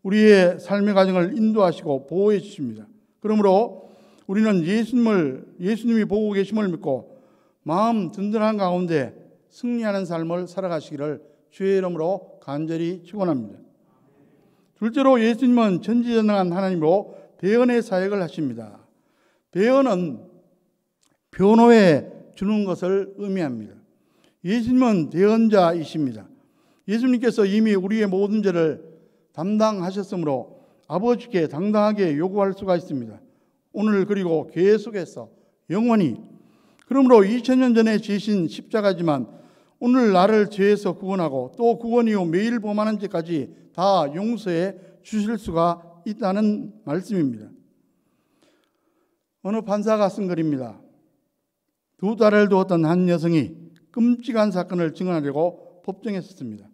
A: 우리의 삶의 과정을 인도하시고 보호해 주십니다. 그러므로 우리는 예수님이 보고 계심을 믿고 마음 든든한 가운데 승리하는 삶을 살아가시기를 주의 이름으로 간절히 축원합니다. 둘째로 예수님은 전지전능한 하나님으로 대언의 사역을 하십니다. 대언은 변호해 주는 것을 의미합니다. 예수님은 대언자이십니다. 예수님께서 이미 우리의 모든 죄를 담당하셨으므로 아버지께 당당하게 요구할 수가 있습니다. 오늘 그리고 계속해서 영원히. 그러므로 2000년 전에 지신 십자가지만 오늘 나를 죄에서 구원하고 또 구원 이후 매일 범하는 죄까지 다 용서해 주실 수가 있다는 말씀입니다. 어느 판사가 쓴 글입니다. 2달을 두었던 한 여성이 끔찍한 사건을 증언하려고 법정에 섰습니다.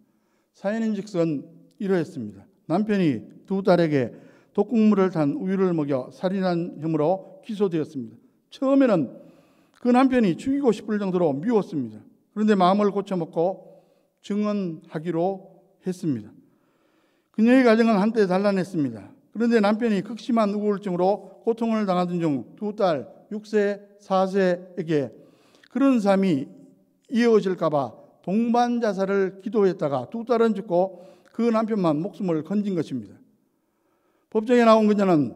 A: 사연인즉슨 이러했습니다. 남편이 2딸에게 독극물을 탄 우유를 먹여 살인한 혐의로 기소되었습니다. 처음에는 그 남편이 죽이고 싶을 정도로 미웠습니다. 그런데 마음을 고쳐먹고 증언하기로 했습니다. 그녀의 가정은 한때 단란했습니다. 그런데 남편이 극심한 우울증으로 고통을 당하던 중 2딸 6세, 4세에게 그런 삶이 이어질까 봐 동반 자살을 기도했다가 2딸은 죽고 그 남편만 목숨을 건진 것입니다. 법정에 나온 그녀는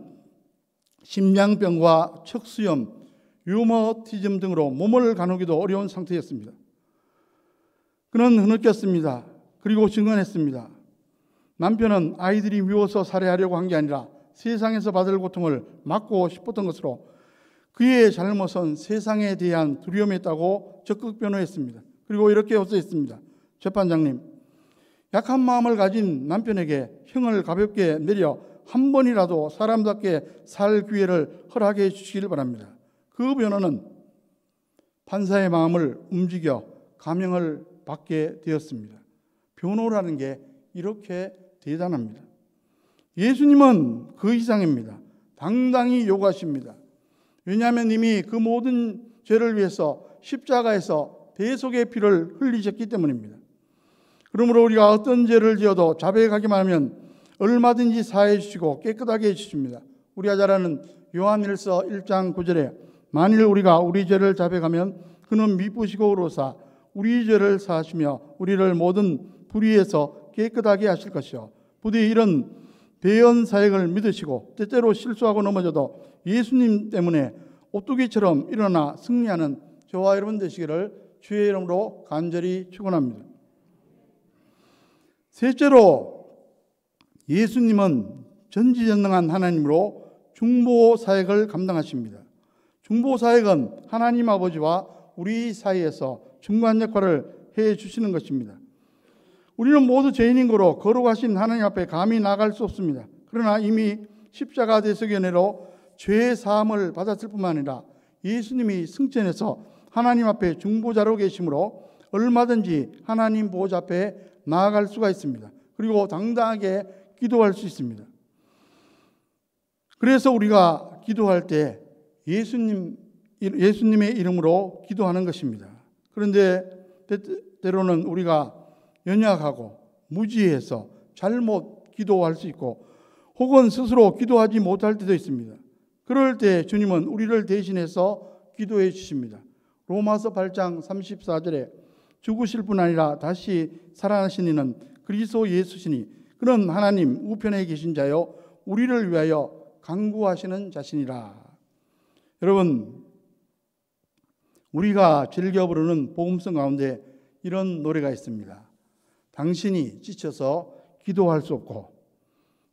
A: 심장병과 척수염, 류머티즘 등으로 몸을 가누기도 어려운 상태였습니다. 그는 흐느꼈습니다. 그리고 증언했습니다. 남편은 아이들이 미워서 살해하려고 한 게 아니라 세상에서 받을 고통을 막고 싶었던 것으로 그의 잘못은 세상에 대한 두려움이었다고 적극 변호했습니다. 그리고 이렇게 호소했습니다. 재판장님, 약한 마음을 가진 남편에게 형을 가볍게 내려 한 번이라도 사람답게 살 기회를 허락해 주시길 바랍니다. 그 변호는 판사의 마음을 움직여 감형을 받게 되었습니다. 변호라는 게 이렇게 대단합니다. 예수님은 그 이상입니다. 당당히 요구하십니다. 왜냐하면 이미 그 모든 죄를 위해서 십자가에서 대속의 피를 흘리셨기 때문입니다. 그러므로 우리가 어떤 죄를 지어도 자백하기만 하면 얼마든지 사해 주시고 깨끗하게 해주십니다. 우리가 잘 아는 요한일서 1장 9절에 만일 우리가 우리 죄를 자백하면 그는 미쁘시고 의로사 우리 죄를 사하시며 우리를 모든 불의에서 깨끗하게 하실 것이요. 부디 이런 대언 사역을 믿으시고 때때로 실수하고 넘어져도 예수님 때문에 오뚜기처럼 일어나 승리하는 저와 여러분 되시기를 주의 이름으로 간절히 축원합니다. 셋째로 예수님은 전지전능한 하나님으로 중보 사역을 감당하십니다. 중보 사역은 하나님 아버지와 우리 사이에서 중간 역할을 해 주시는 것입니다. 우리는 모두 죄인인 거로 거룩하신 하나님 앞에 감히 나갈 수 없습니다. 그러나 이미 십자가 대속의 은혜로 죄의 사함을 받았을 뿐만 아니라 예수님이 승천해서 하나님 앞에 중보자로 계시므로 얼마든지 하나님 보호자 앞에 나아갈 수가 있습니다. 그리고 당당하게 기도할 수 있습니다. 그래서 우리가 기도할 때 예수님의 이름으로 기도하는 것입니다. 그런데 때로는 우리가 연약하고 무지해서 잘못 기도할 수 있고 혹은 스스로 기도하지 못할 때도 있습니다. 그럴 때 주님은 우리를 대신해서 기도해 주십니다. 로마서 8장 34절에 죽으실 뿐 아니라 다시 살아나신 이는 그리스도 예수시니 그는 하나님 우편에 계신 자요 우리를 위하여 간구하시는 자신이라. 여러분, 우리가 즐겨 부르는 복음성 가운데 이런 노래가 있습니다. 당신이 지쳐서 기도할 수 없고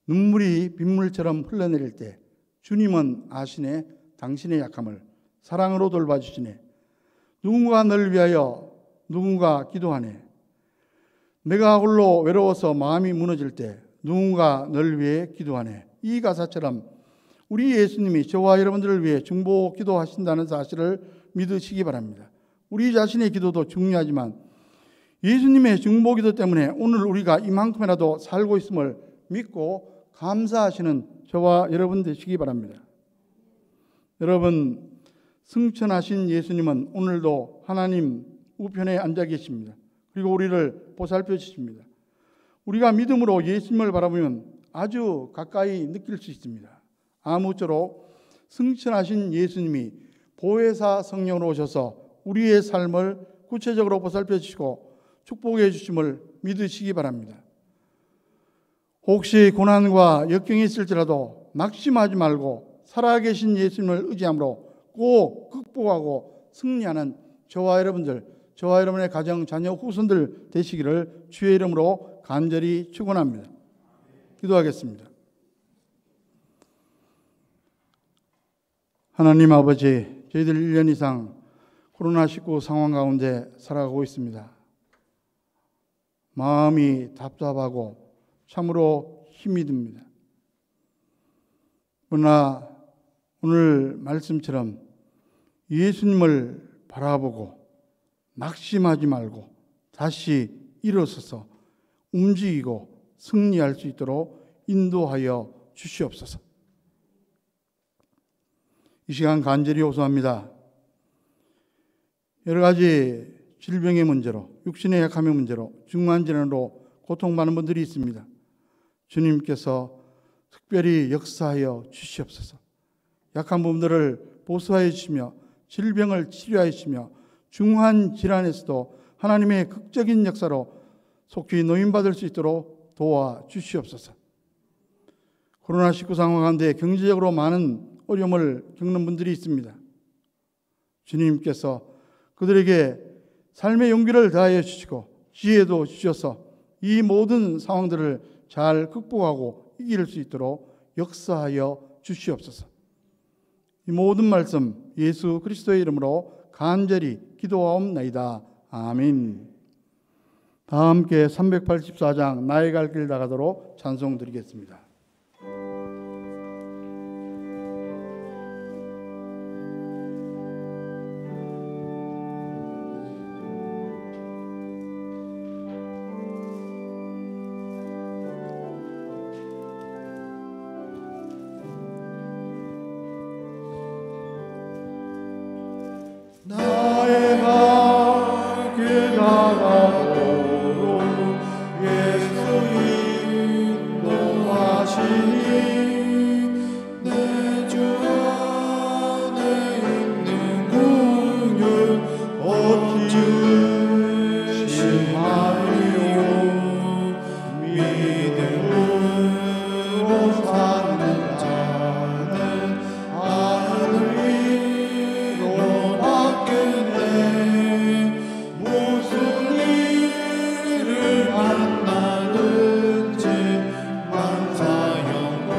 A: 눈물이 빗물처럼 흘러내릴 때 주님은 아시네 당신의 약함을 사랑으로 돌봐주시네. 누군가 널 위하여 누군가 기도하네. 내가 홀로 외로워서 마음이 무너질 때 누군가 널 위해 기도하네. 이 가사처럼 우리 예수님이 저와 여러분들을 위해 중보 기도하신다는 사실을 믿으시기 바랍니다. 우리 자신의 기도도 중요하지만 예수님의 중보 기도 때문에 오늘 우리가 이만큼이라도 살고 있음을 믿고 감사하시는 저와 여러분 되시기 바랍니다. 여러분, 승천하신 예수님은 오늘도 하나님 우편에 앉아 계십니다. 그리고 우리를 보살펴 주십니다. 우리가 믿음으로 예수님을 바라보면 아주 가까이 느낄 수 있습니다. 아무쪼록 승천하신 예수님이 보혜사 성령으로 오셔서 우리의 삶을 구체적으로 보살펴 주시고 축복해 주심을 믿으시기 바랍니다. 혹시 고난과 역경이 있을지라도 낙심하지 말고 살아계신 예수님을 의지함으로 꼭 극복하고 승리하는 저와 여러분들, 저와 여러분의 가정, 자녀, 후손들 되시기를 주의 이름으로 간절히 축원합니다. 기도하겠습니다. 하나님 아버지, 저희들 1년 이상 코로나19 상황 가운데 살아가고 있습니다. 마음이 답답하고 참으로 힘이 듭니다. 그러나 오늘 말씀처럼 예수님을 바라보고 낙심하지 말고 다시 일어서서 움직이고 승리할 수 있도록 인도하여 주시옵소서. 이 시간 간절히 호소합니다. 여러 가지 질병의 문제로, 육신의 약함의 문제로, 중환 질환으로 고통받는 분들이 있습니다. 주님께서 특별히 역사하여 주시옵소서. 약한 분들을 보수하여 주시며 질병을 치료하여 주시며 중환 질환에서도 하나님의 극적인 역사로 속히 노인받을 수 있도록 도와주시옵소서. 코로나19 상황 가운데 경제적으로 많은 어려움을 겪는 분들이 있습니다. 주님께서 그들에게 삶의 용기를 다하여 주시고 지혜도 주셔서 이 모든 상황들을 잘 극복하고 이길 수 있도록 역사하여 주시옵소서. 이 모든 말씀 예수 그리스도의 이름으로 간절히 기도하옵나이다. 아멘. 다 함께 384장 나의 갈 길 나가도록 찬송 드리겠습니다.
E: 나의 갈 길 나가도록 예수 인도하시니 내 주 안에 있는 긍휼 어찌 심하리요. 믿음으로 사는 자는 하늘 위로 받겠네. 무슨 일을 만나든지 만사형과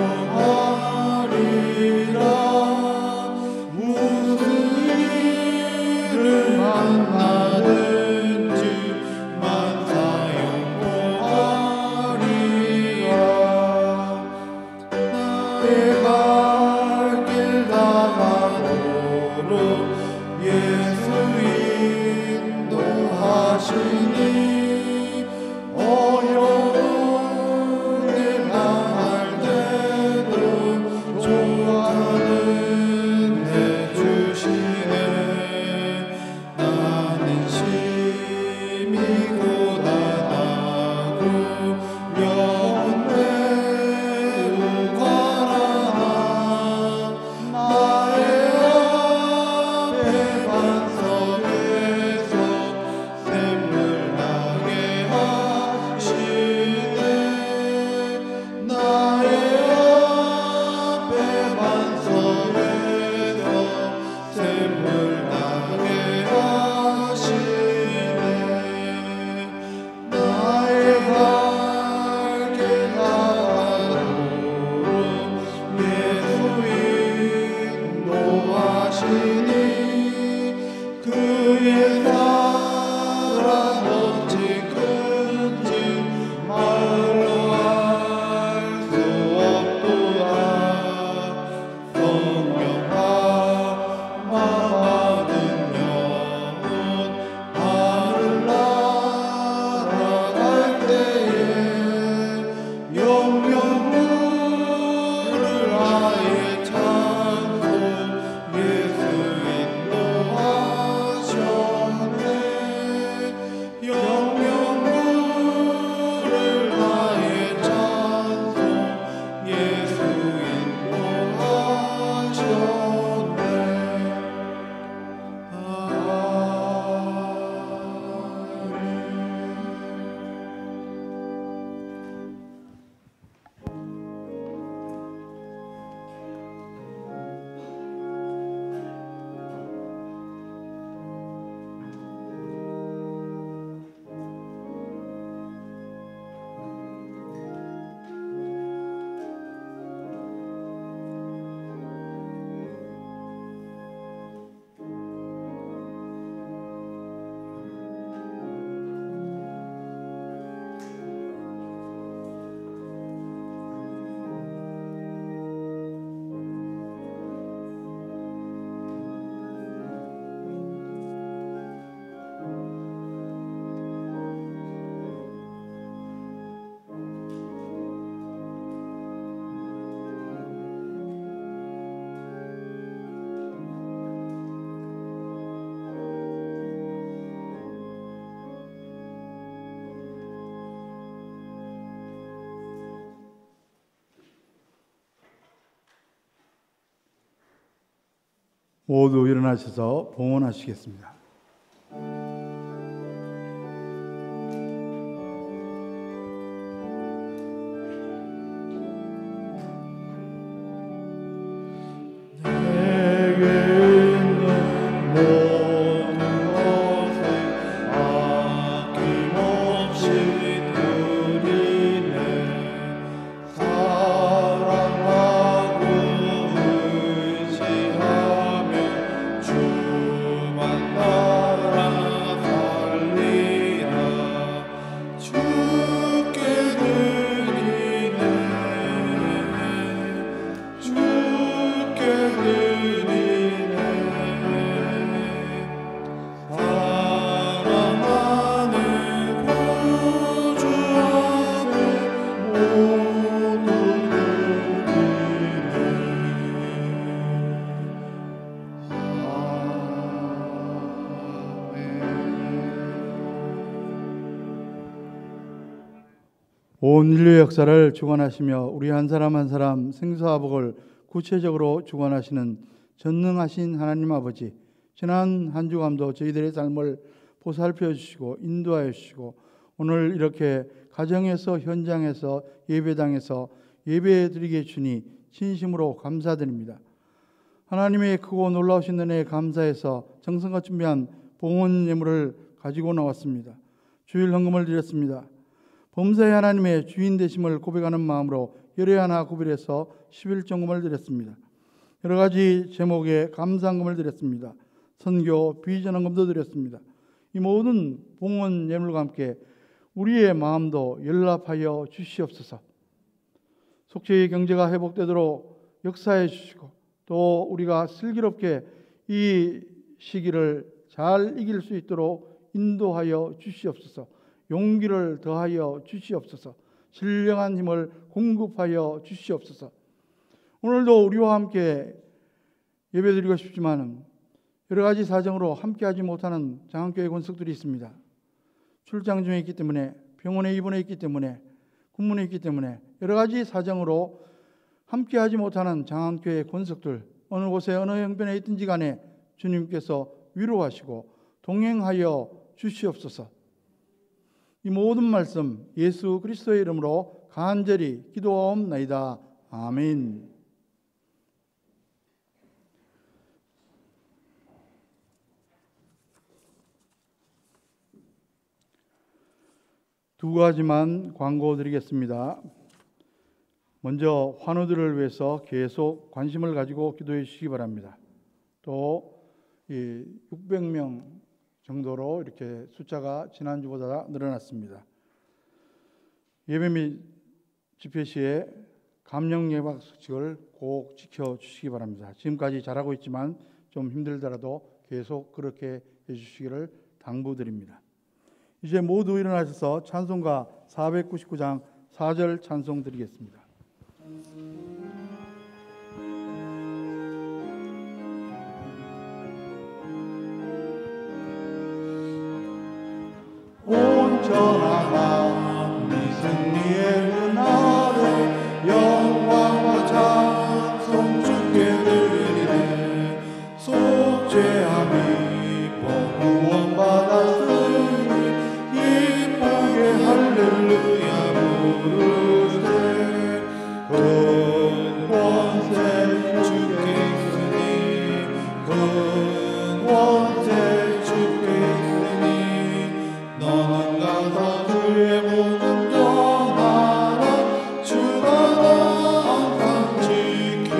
A: 모두 일어나셔서 봉헌하시겠습니다. 온 인류의 역사를 주관하시며 우리 한 사람 한 사람 생사와 복을 구체적으로 주관하시는 전능하신 하나님 아버지, 지난 한 주간도 저희들의 삶을 보살펴 주시고 인도하여 주시고 오늘 이렇게 가정에서 현장에서 예배당에서 예배 드리게 주니 진심으로 감사드립니다. 하나님의 크고 놀라우신 은혜에 감사해서 정성껏 준비한 봉헌 예물을 가지고 나왔습니다. 주일 헌금을 드렸습니다. 범사의 하나님의 주인 되심을 고백하는 마음으로 열애 하나 구별해서 11정금을 드렸습니다. 여러 가지 제목의 감사헌금을 드렸습니다. 선교, 비전헌금도 드렸습니다. 이 모든 봉헌 예물과 함께 우리의 마음도 연락하여 주시옵소서. 속죄의 경제가 회복되도록 역사해 주시고 또 우리가 슬기롭게 이 시기를 잘 이길 수 있도록 인도하여 주시옵소서. 용기를 더하여 주시옵소서. 신령한 힘을 공급하여 주시옵소서. 오늘도 우리와 함께 예배드리고 싶지만 여러 가지 사정으로 함께하지 못하는 장안교회 권속들이 있습니다. 출장 중에 있기 때문에, 병원에 입원해 있기 때문에, 군문에 있기 때문에 여러 가지 사정으로 함께하지 못하는 장안교회 권속들, 어느 곳에 어느 형편에 있든지 간에 주님께서 위로하시고 동행하여 주시옵소서. 이 모든 말씀 예수 그리스도의 이름으로 간절히 기도하옵나이다. 아멘. 두 가지만 광고 드리겠습니다. 먼저 환우들을 위해서 계속 관심을 가지고 기도해 주시기 바랍니다. 또 600명 정도로 이렇게 숫자가 지난주보다 늘어났습니다. 예배 및 집회 시에 감염 예방 수칙을 꼭 지켜주시기 바랍니다. 지금까지 잘하고 있지만 좀 힘들더라도 계속 그렇게 해주시기를 당부드립니다. 이제 모두 일어나셔서 찬송가 499장 4절 찬송 드리겠습니다.
E: 온전한 마음 네 승리의 은하를 영광과 찬송 주께 드리네. 속죄함이 구원받았으니 기쁘게 할렐루야 부르세. 큰 권세 주께 있으니 큰 권세 주께 있으니 너는 가서 주의 모든 떠나라. 주가 너 항상 지키리라.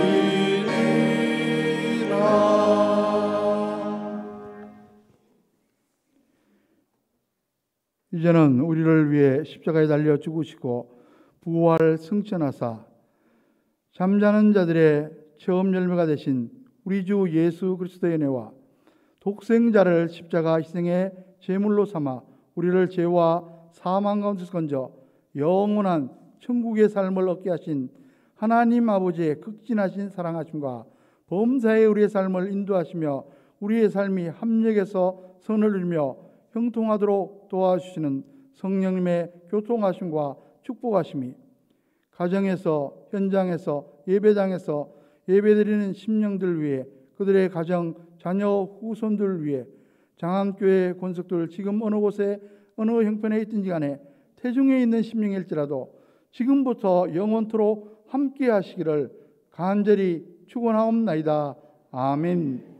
A: 이제는 우리를 위해 십자가에 달려 죽으시고 부활 승천하사 잠자는 자들의 처음 열매가 되신 우리 주 예수 그리스도의 은혜와 독생자를 십자가 희생의 제물로 삼아 우리를 죄와 사망 가운데서 건져 영원한 천국의 삶을 얻게 하신 하나님 아버지의 극진하신 사랑하심과 범사의 우리의 삶을 인도하시며 우리의 삶이 합력해서 선을 이루며 형통하도록 도와주시는 성령님의 교통하심과 축복하심이 가정에서, 현장에서, 예배당에서 예배드리는 심령들 위해 그들의 가정, 자녀, 후손들을 위해 장안교회 권속들 지금 어느 곳에 어느 형편에 있든지 간에 태중에 있는 심령일지라도 지금부터 영원토록 함께 하시기를 간절히 축원하옵나이다. 아멘.